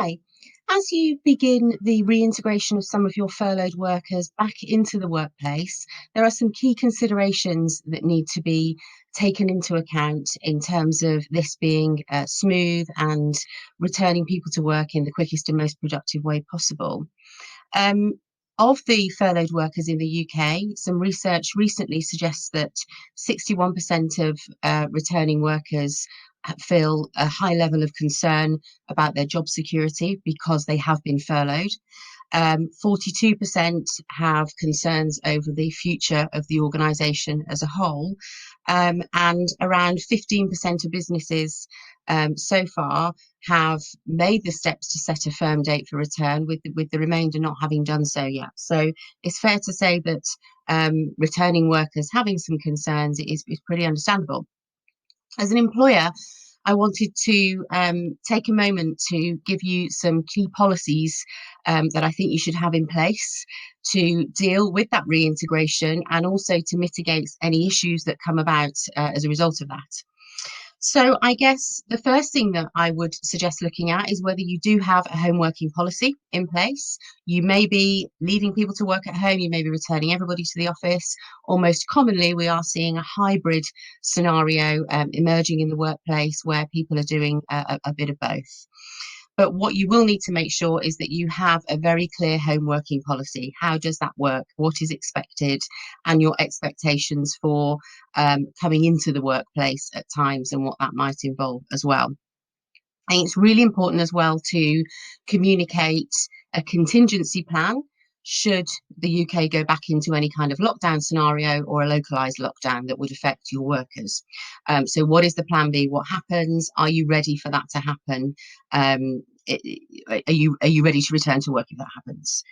Hi. As you begin the reintegration of some of your furloughed workers back into the workplace, there are some key considerations that need to be taken into account in terms of this being smooth and returning people to work in the quickest and most productive way possible. Um, of the furloughed workers in the UK, some research recently suggests that 61% of returning workers feel a high level of concern about their job security because they have been furloughed. 42% have concerns over the future of the organisation as a whole, and around 15% of businesses so far have made the steps to set a firm date for return, with the remainder not having done so yet. So it's fair to say that returning workers having some concerns is pretty understandable. As an employer, I wanted to take a moment to give you some key policies that I think you should have in place to deal with that reintegration and also to mitigate any issues that come about as a result of that. So I guess the first thing that I would suggest looking at is whether you do have a home working policy in place. You may be leaving people to work at home, you may be returning everybody to the office, or most commonly we are seeing a hybrid scenario emerging in the workplace where people are doing a bit of both. But what you will need to make sure is that you have a very clear home working policy. How does that work? What is expected? And your expectations for coming into the workplace at times and what that might involve as well. I think it's really important as well to communicate a contingency plan should the UK go back into any kind of lockdown scenario or a localised lockdown that would affect your workers. So what is the plan B? What happens? Are you ready for that to happen? Are you ready to return to work if that happens?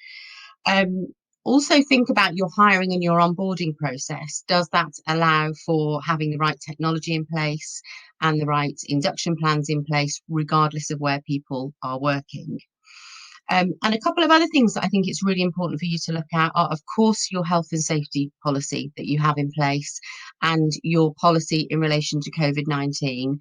Also think about your hiring and your onboarding process. Does that allow for having the right technology in place and the right induction plans in place, regardless of where people are working? And a couple of other things that I think it's really important for you to look at are, of course, your health and safety policy that you have in place and your policy in relation to COVID-19.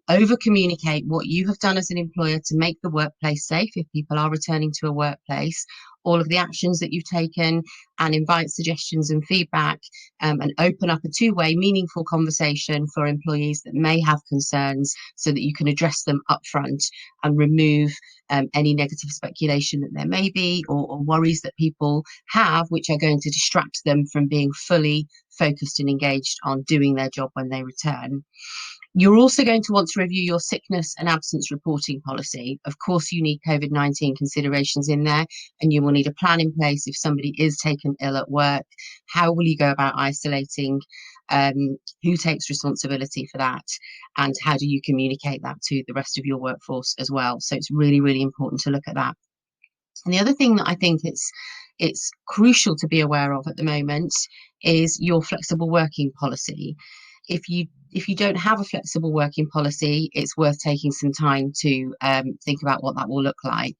Over communicate what you have done as an employer to make the workplace safe if people are returning to a workplace, all of the actions that you've taken, and invite suggestions and feedback, and open up a two-way meaningful conversation for employees that may have concerns so that you can address them upfront and remove any negative speculation that there may be, or worries that people have, which are going to distract them from being fully focused and engaged on doing their job when they return. You're also going to want to review your sickness and absence reporting policy. Of course, you need COVID-19 considerations in there, and you will need a plan in place if somebody is taken ill at work. How will you go about isolating? Who takes responsibility for that? And how do you communicate that to the rest of your workforce as well? So it's really, really important to look at that. And the other thing that I think it's crucial to be aware of at the moment is your flexible working policy. If you don't have a flexible working policy, it's worth taking some time to think about what that will look like.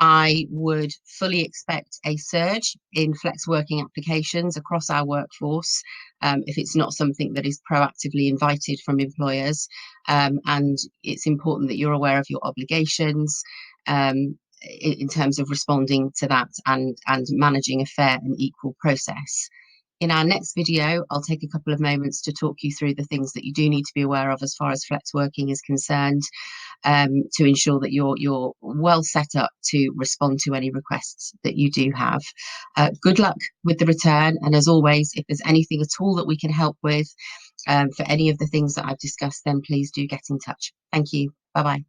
I would fully expect a surge in flex working applications across our workforce if it's not something that is proactively invited from employers. And it's important that you're aware of your obligations in terms of responding to that and managing a fair and equal process. In our next video, I'll take a couple of moments to talk you through the things that you do need to be aware of as far as flex working is concerned, to ensure that you're well set up to respond to any requests that you do have. Good luck with the return, and as always, if there's anything at all that we can help with for any of the things that I've discussed, then please do get in touch. Thank you. Bye-bye.